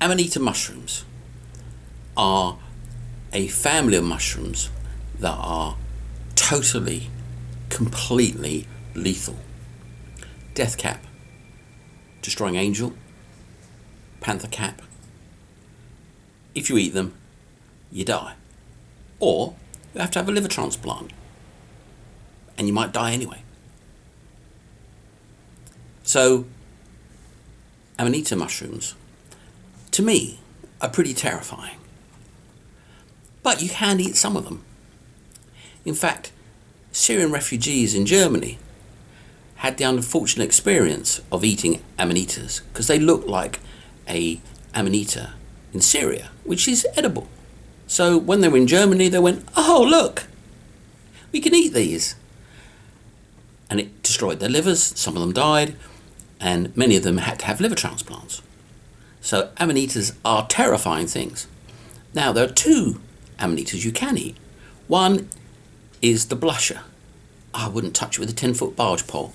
Amanita mushrooms are a family of mushrooms that are totally, completely lethal. Death cap, destroying angel, panther cap. If you eat them, you die. Or you have to have a liver transplant, and you might die anyway. So, Amanita mushrooms, to me, are pretty terrifying. But you can eat some of them. In fact, Syrian refugees in Germany had the unfortunate experience of eating amanitas because they look like a amanita in Syria, which is edible. So when they were in Germany, they went, oh, look, we can eat these. And it destroyed their livers. Some of them died, and many of them had to have liver transplants. So amanitas are terrifying things. Now, there are two amanitas you can eat. One is the blusher. I wouldn't touch it with a 10-foot barge pole.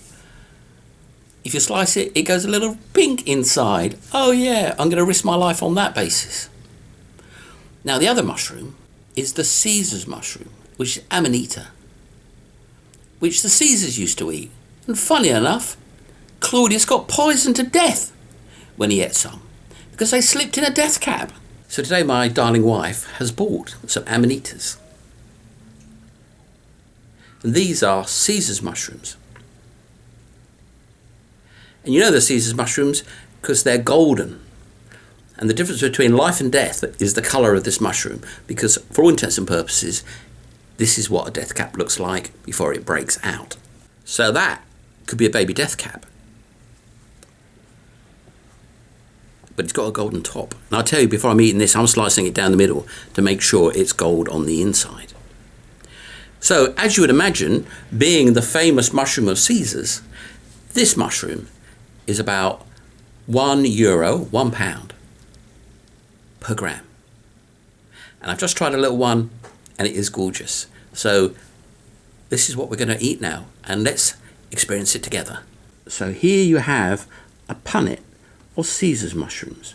If you slice it, it goes a little pink inside. Oh yeah, I'm going to risk my life on that basis. Now, the other mushroom is the Caesar's mushroom, which is Amanita, which the Caesars used to eat. And funny enough, Claudius got poisoned to death when he ate some, because they slipped in a death cap. So today my darling wife has bought some Amanitas. And these are Caesar's mushrooms. And you know the Caesar's mushrooms because they're golden. And the difference between life and death is the colour of this mushroom, because for all intents and purposes, this is what a death cap looks like before it breaks out. So that could be a baby death cap. But it's got a golden top. And I'll tell you, before I'm eating this, I'm slicing it down the middle to make sure it's gold on the inside. So, as you would imagine, being the famous mushroom of Caesar's, this mushroom is about €1, £1 per gram. And I've just tried a little one, and it is gorgeous. So, this is what we're going to eat now, and let's experience it together. So here you have a punnet of Caesar's mushrooms,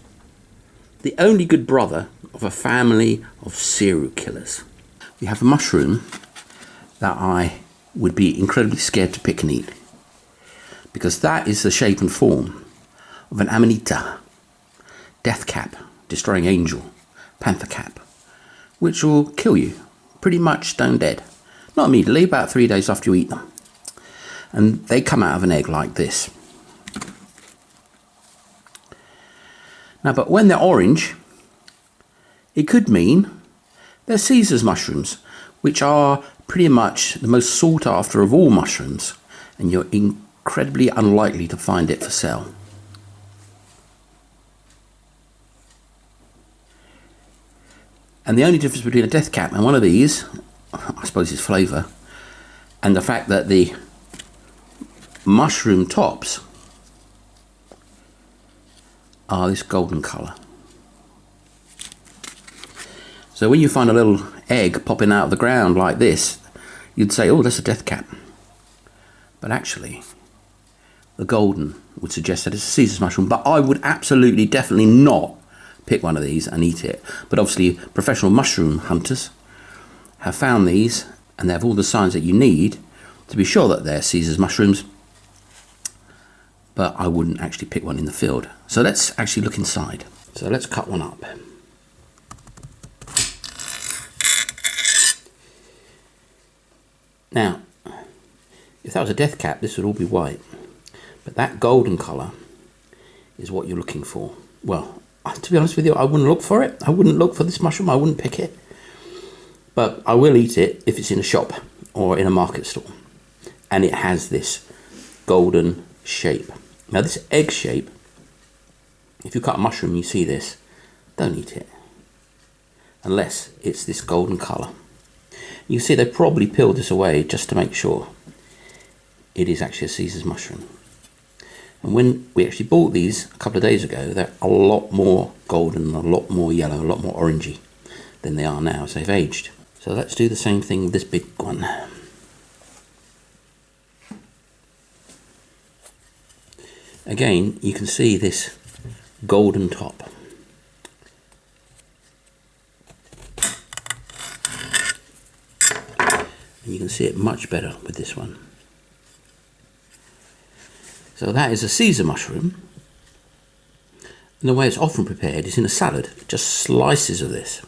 the only good brother of a family of serial killers. We have a mushroom that I would be incredibly scared to pick and eat, because that is the shape and form of an Amanita, death cap, destroying angel, panther cap, which will kill you pretty much stone dead. Not immediately, about 3 days after you eat them. And they come out of an egg like this. Now, but when they're orange, it could mean they're Caesar's mushrooms, which are pretty much the most sought after of all mushrooms, and you're incredibly unlikely to find it for sale. And the only difference between a death cap and one of these, I suppose, is flavour, and the fact that the mushroom tops are this golden colour. So when you find a little egg popping out of the ground like this, you'd say, oh, that's a death cap. But actually, the golden would suggest that it's a Caesar's mushroom, but I would absolutely, definitely not pick one of these and eat it. But obviously, professional mushroom hunters have found these, and they have all the signs that you need to be sure that they're Caesar's mushrooms. But I wouldn't actually pick one in the field. So let's actually look inside. So let's cut one up. Now, if that was a death cap, this would all be white. But that golden colour is what you're looking for. Well, to be honest with you, I wouldn't look for it. I wouldn't look for this mushroom. I wouldn't pick it. But I will eat it if it's in a shop or in a market stall. And it has this golden shape. Now, this egg shape, if you cut a mushroom, you see this, don't eat it. Unless it's this golden colour. You see, they probably peeled this away just to make sure it is actually a Caesar's mushroom. And when we actually bought these a couple of days ago, they're a lot more golden, a lot more yellow, a lot more orangey than they are now as they've aged. So let's do the same thing with this big one. Again, you can see this golden top. And you can see it much better with this one. So that is a Caesar mushroom. And the way it's often prepared is in a salad, just slices of this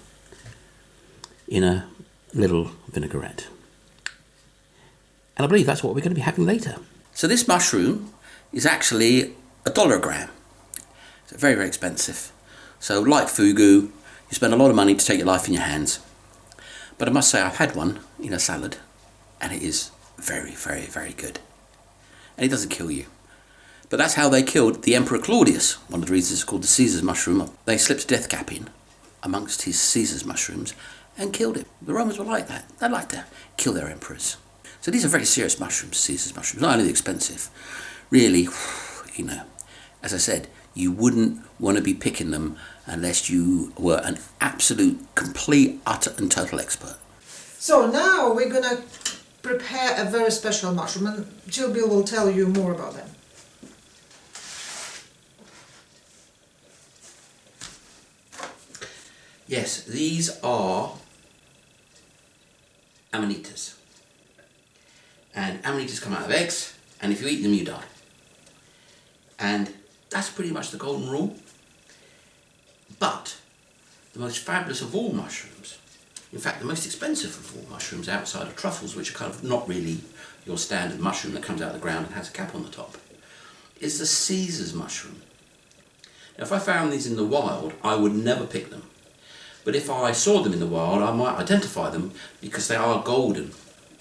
in a little vinaigrette. And I believe that's what we're going to be having later. So this mushroom is actually $1 a gram. It's very, very expensive. So like fugu, you spend a lot of money to take your life in your hands. But I must say I've had one in a salad and it is very, very, very good. And it doesn't kill you. But that's how they killed the Emperor Claudius. One of the reasons it's called the Caesar's mushroom. They slipped a death cap in amongst his Caesar's mushrooms and killed him. The Romans were like that. They like to kill their emperors. So these are very serious mushrooms, Caesar's mushrooms. Not only expensive, really, you know, as I said, you wouldn't want to be picking them unless you were an absolute, complete, utter and total expert. So now we're going to prepare a very special mushroom, and Jill Bill will tell you more about them. Yes, these are Amanitas. And Amanitas come out of eggs, and if you eat them, you die. And that's pretty much the golden rule. But the most fabulous of all mushrooms, in fact the most expensive of all mushrooms outside of truffles, which are kind of not really your standard mushroom that comes out of the ground and has a cap on the top, is the Caesar's mushroom. Now if I found these in the wild, I would never pick them. But if I saw them in the wild, I might identify them because they are golden.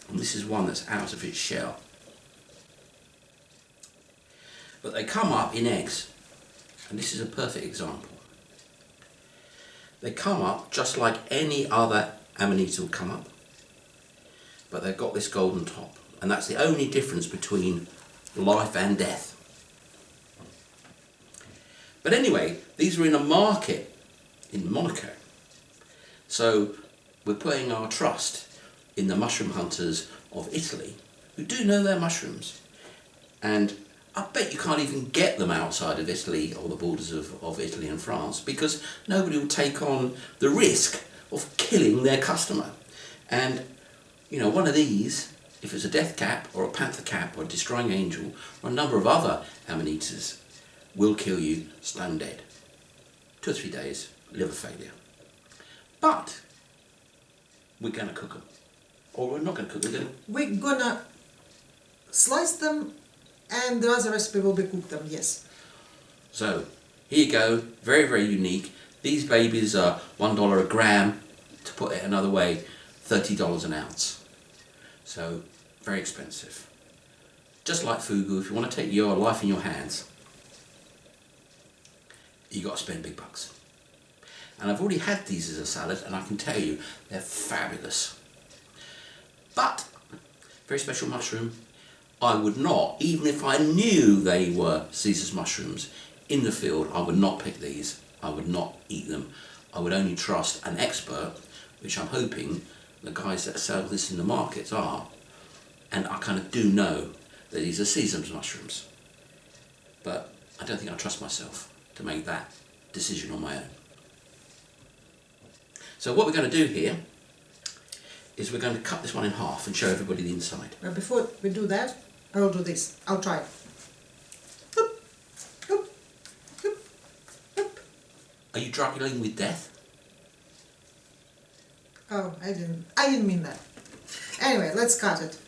And this is one that's out of its shell. But they come up in eggs. And this is a perfect example. They come up just like any other Amanita will come up. But they've got this golden top. And that's the only difference between life and death. But anyway, these were in a market in Monaco. So we're putting our trust in the mushroom hunters of Italy who do know their mushrooms. And I bet you can't even get them outside of Italy or the borders of Italy and France because nobody will take on the risk of killing their customer. And, you know, one of these, if it's a death cap or a panther cap or a destroying angel or a number of other Amanitas, will kill you stone dead. 2 or 3 days, liver failure. But we're going to cook them. Or we're not going to cook them. We're going to slice them, and the other recipe will be cook them, yes. So, here you go. Very, very unique. These babies are $1 a gram. To put it another way, $30 an ounce. So, very expensive. Just like fugu, if you want to take your life in your hands, you got to spend big bucks. And I've already had these as a salad, and I can tell you they're fabulous. But very special mushroom. I would not, even if I knew they were Caesar's mushrooms in the field, I would not pick these. I would not eat them. I would only trust an expert, which I'm hoping the guys that sell this in the markets are. And I kind of do know that these are Caesar's mushrooms. But I don't think I trust myself to make that decision on my own. So what we're going to do here is we're going to cut this one in half and show everybody the inside. But before we do that, I'll do this. I'll try. Hoop, hoop, hoop, hoop. Are you juggling with death? Oh, I didn't mean that. Anyway, let's cut it.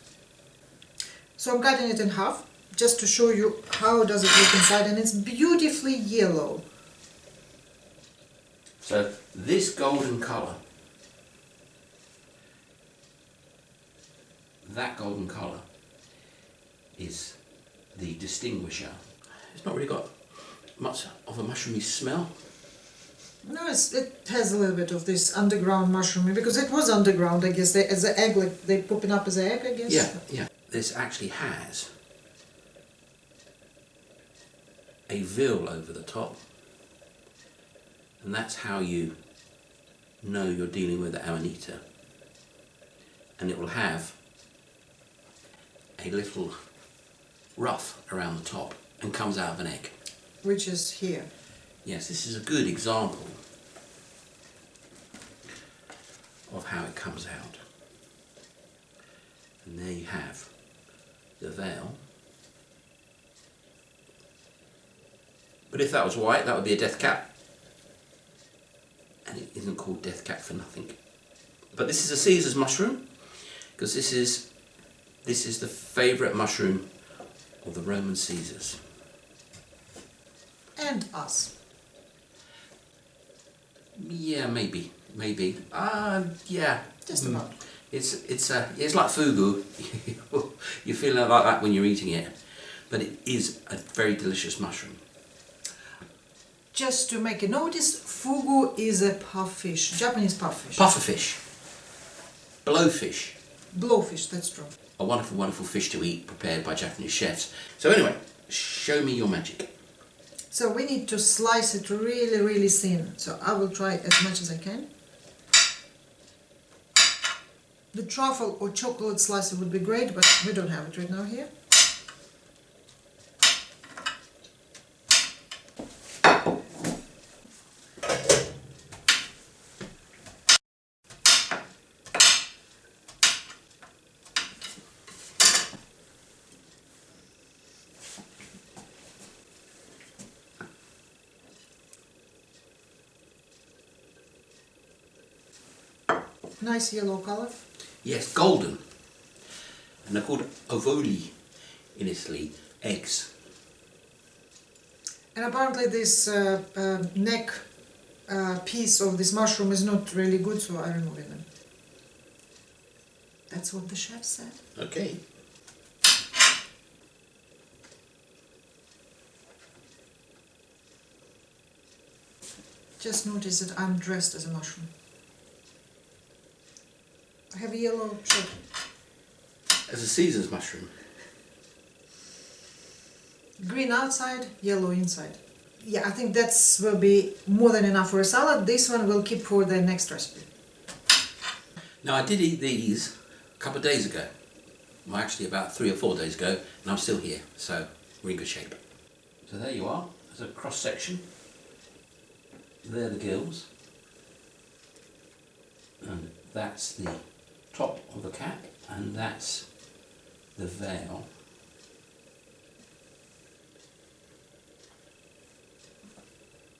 So I'm cutting it in half, just to show you how does it look inside, and it's beautifully yellow. So this golden colour, that golden colour is the distinguisher. It's not really got much of a mushroomy smell. No, it has a little bit of this underground mushroomy, because it was underground, I guess, as an egg, like they popping up as an egg, I guess. Yeah. This actually has a veil over the top. And that's how you know you're dealing with the Amanita. And it will have a little ruff around the top and comes out of an egg. Which is here. Yes, this is a good example of how it comes out. And there you have the veil. But if that was white, that would be a death cap. And it isn't called death cap for nothing. But this is a Caesar's mushroom, because this is the favourite mushroom of the Roman Caesars. And us. Yeah, maybe. Yeah. Just about. It's like fugu. You feel like that when you're eating it, but it is a very delicious mushroom. Just to make a notice, fugu is a puffish, Japanese puffish. Pufferfish, blowfish. Blowfish, that's true. A wonderful, wonderful fish to eat, prepared by Japanese chefs. So anyway, show me your magic. So we need to slice it really, really thin. So I will try as much as I can. The truffle or chocolate slicer would be great, but we don't have it right now here. Nice yellow color. Yes, golden. And they're called ovoli in Italy, eggs. And apparently this neck piece of this mushroom is not really good, so I remove it then. That's what the chef said. Okay. Just notice that I'm dressed as a mushroom. I have a yellow shirt. As a Caesar's mushroom. Green outside, yellow inside. Yeah, I think that's will be more than enough for a salad. This one we'll keep for the next recipe. Now I did eat these a couple of days ago. Well, actually about 3 or 4 days ago, and I'm still here, so we're in good shape. So there you are. There's a cross section. There are the gills. And that's the top of the cap, and that's the veil.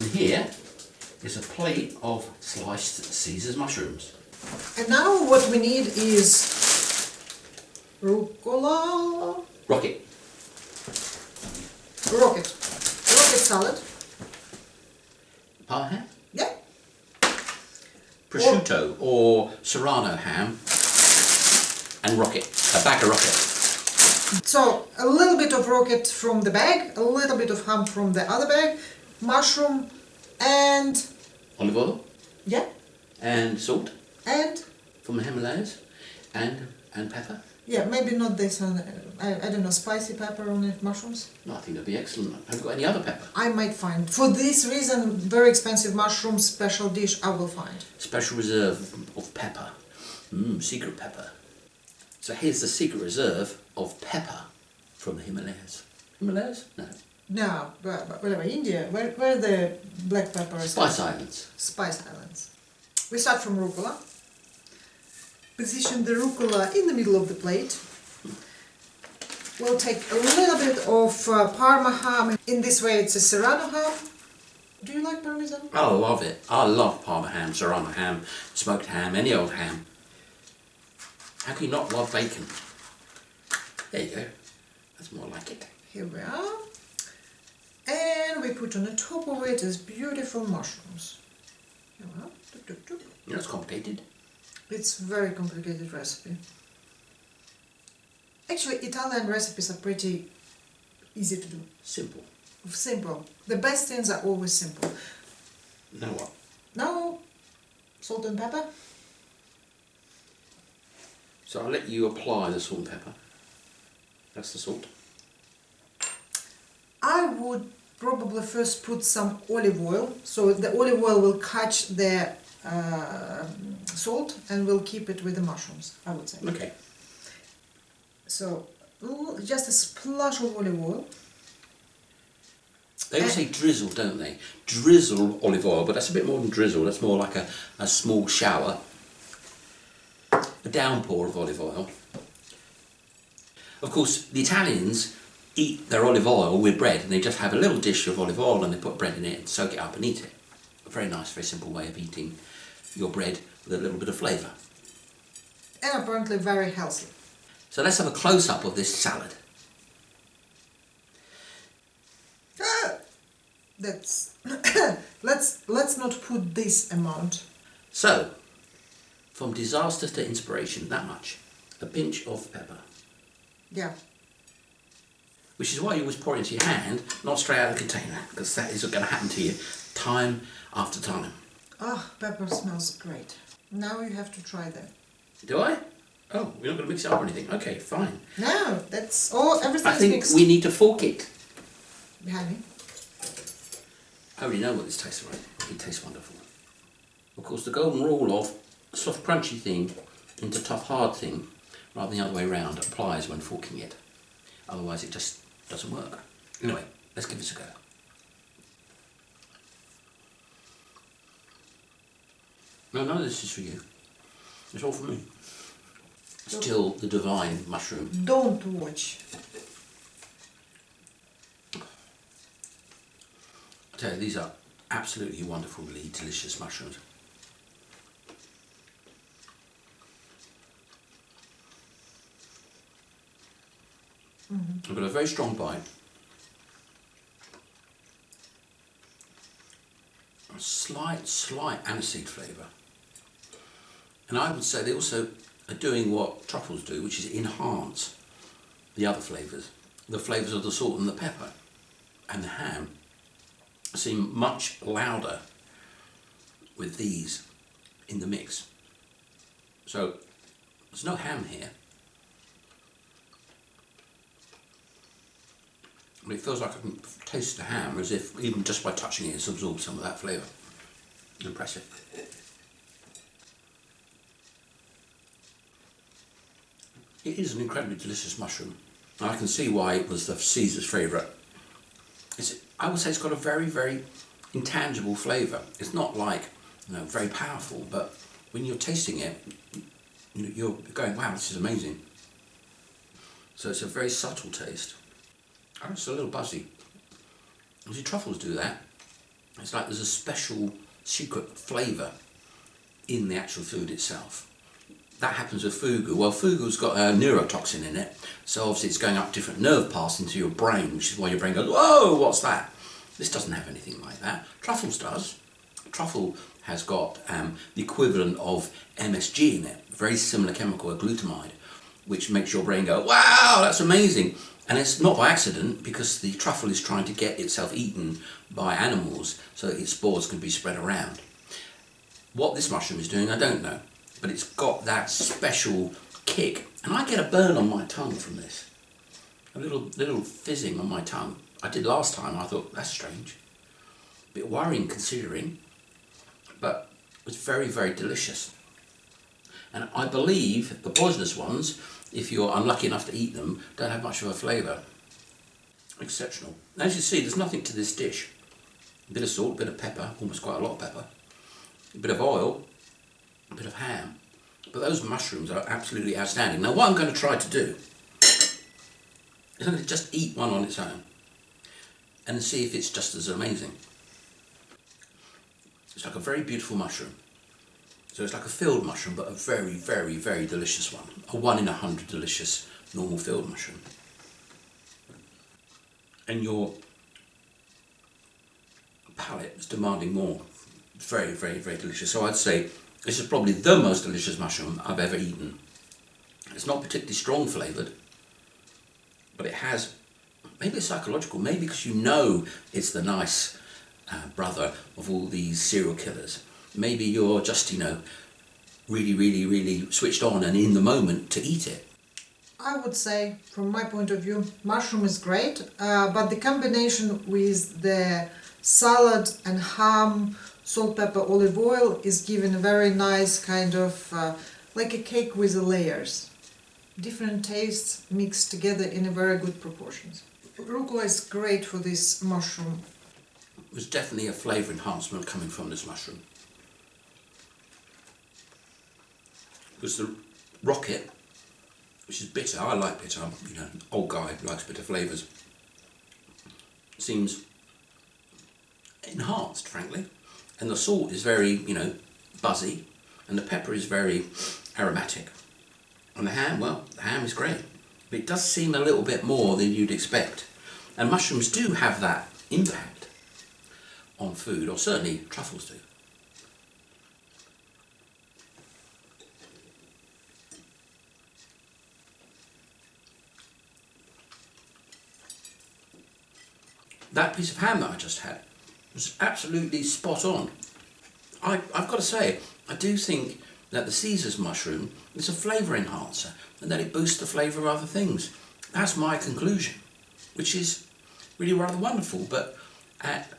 And here is a plate of sliced Caesar's mushrooms. And now what we need is rucola. Rocket. Rocket salad. Parma ham? Yeah. Prosciutto or serrano ham and rocket. A bag of rocket. So a little bit of rocket from the bag, a little bit of ham from the other bag, mushroom and Olive oil yeah, and salt and from the Himalayas and pepper. yeah, maybe not this one. I don't know, spicy pepper on it, mushrooms. No, I think that'd be excellent. Have you got any other pepper? I might find. For this reason, very expensive mushroom special dish I will find. Special reserve of pepper. Secret pepper. So here's the secret reserve of pepper from the Himalayas. Himalayas? No. No, but whatever, India, where the black pepper is? Spice Islands. Spice Islands. We start from rucola. Position the rucola in the middle of the plate. We'll take a little bit of Parma ham. In this way it's a serrano ham. Do you like Parmesan? I love it. I love Parma ham, serrano ham, smoked ham, any old ham. How can you not love bacon? There you go. That's more like it. Here we are. And we put on the top of it these beautiful mushrooms. Here we are. Doop, doop, doop. You know, it's complicated. It's a very complicated recipe. Actually, Italian recipes are pretty easy to do. Simple. Simple. The best things are always simple. Now what? Now, salt and pepper. So I'll let you apply the salt and pepper. That's the salt. I would probably first put some olive oil, so the olive oil will catch the salt and will keep it with the mushrooms, I would say. Okay. So, just a splash of olive oil. They always say drizzle, don't they? Drizzle olive oil, but that's a bit more than drizzle. That's more like a small shower. A downpour of olive oil. Of course, the Italians eat their olive oil with bread, and they just have a little dish of olive oil and they put bread in it and soak it up and eat it. A very nice, very simple way of eating your bread with a little bit of flavour. And apparently very healthy. So let's have a close-up of this salad. That's let's not put this amount. So, from disaster to inspiration, that much. A pinch of pepper. Yeah. Which is why you always pour it into your hand, not straight out of the container, because that is going to happen to you time after time. Ah, pepper smells great. Now you have to try that. Do I? Oh, we're not going to mix it up or anything. Okay, fine. No, that's all. Everything's I think mixed. we need to fork it. Behind me. I already know what this tastes like. It tastes wonderful. Of course, the golden rule of soft, crunchy thing into tough, hard thing, rather than the other way around, applies when forking it. Otherwise, it just doesn't work. Anyway, let's give this a go. No, none of this is for you. It's all for me. Still the divine mushroom. Don't watch. I tell you, these are absolutely wonderfully delicious mushrooms. I've got a very strong bite. A slight aniseed flavour. And I would say they also are doing what truffles do, which is enhance the other flavours. The flavours of the salt and the pepper and the ham seem much louder with these in the mix. So there's no ham here. But it feels like I can taste the ham as if even just by touching it, it's absorbed some of that flavour. Impressive. It is an incredibly delicious mushroom. And I can see why it was the Caesar's favourite. I would say it's got a very, very intangible flavour. It's not like, very powerful, but when you're tasting it, you're going, wow, this is amazing. So it's a very subtle taste. And it's a little buzzy. You see, truffles do that. It's like there's a special secret flavour in the actual food itself. That happens with fugu. Well, fugu's got a neurotoxin in it, so obviously it's going up different nerve paths into your brain, which is why your brain goes, whoa, what's that? This doesn't have anything like that. Truffles does. Truffle has got the equivalent of MSG in it, a very similar chemical, a glutamide, which makes your brain go, wow, that's amazing. And it's not by accident, because the truffle is trying to get itself eaten by animals so that its spores can be spread around. What this mushroom is doing, I don't know, but it's got that special kick. And I get a burn on my tongue from this. A little fizzing on my tongue. I did last time, I thought, that's strange. A bit worrying considering, but it's very, very delicious. And I believe the poisonous ones, if you're unlucky enough to eat them, don't have much of a flavour. Exceptional. As you see, there's nothing to this dish. A bit of salt, a bit of pepper, almost quite a lot of pepper, a bit of oil, a bit of ham. But those mushrooms are absolutely outstanding. Now what I'm going to try to do is I'm going to just eat one on its own and see if it's just as amazing. It's like a very beautiful mushroom. So it's like a field mushroom, but a very, very, very delicious one. A 1 in 100 delicious normal field mushroom. And your palate is demanding more. It's very, very, very delicious. So I'd say this is probably the most delicious mushroom I've ever eaten. It's not particularly strong flavoured, but it has, maybe it's psychological, maybe because it's the nice brother of all these serial killers. Maybe you're just, really, really, really switched on and in the moment to eat it. I would say, from my point of view, mushroom is great, but the combination with the salad and ham, salt, pepper, olive oil is giving a very nice kind of, like a cake with the layers. Different tastes mixed together in a very good proportions. Rucola is great for this mushroom. There's definitely a flavour enhancement coming from this mushroom. Because the rocket which is bitter. I like bitter. I'm, old guy who likes bitter flavours. Seems enhanced, frankly. And the salt is very, buzzy, and the pepper is very aromatic. And the ham, well, the ham is great. But it does seem a little bit more than you'd expect. And mushrooms do have that impact on food, or certainly truffles do. That piece of ham that I just had was absolutely spot on. I've got to say, I do think that the Caesar's mushroom is a flavour enhancer and that it boosts the flavour of other things. That's my conclusion, which is really rather wonderful. But at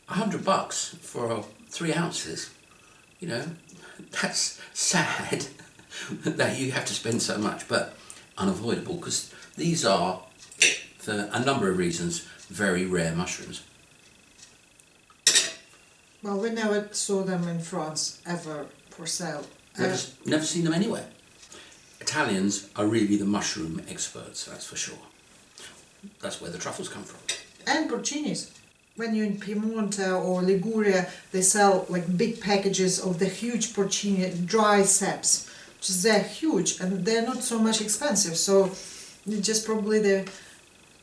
$100 for 3 ounces, that's sad that you have to spend so much, but unavoidable, because these are, for a number of reasons, very rare mushrooms. Well, we never saw them in France ever for sale. Never seen them anywhere. Italians are really the mushroom experts, that's for sure. That's where the truffles come from. And porcinis. When you're in Piedmont or Liguria, they sell like big packages of the huge porcini, dry ceps, which is they're huge and they're not so much expensive. So it's just probably the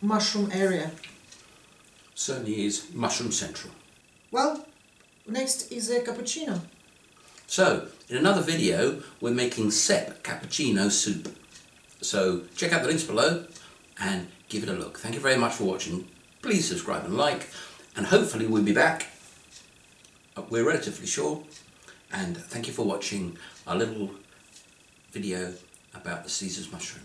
mushroom area. Certainly is mushroom central. Well, next is a cappuccino. So, in another video, we're making cep cappuccino soup. So, check out the links below and give it a look. Thank you very much for watching. Please subscribe and like, and hopefully we'll be back. We're relatively sure. And thank you for watching our little video about the Caesar's mushroom.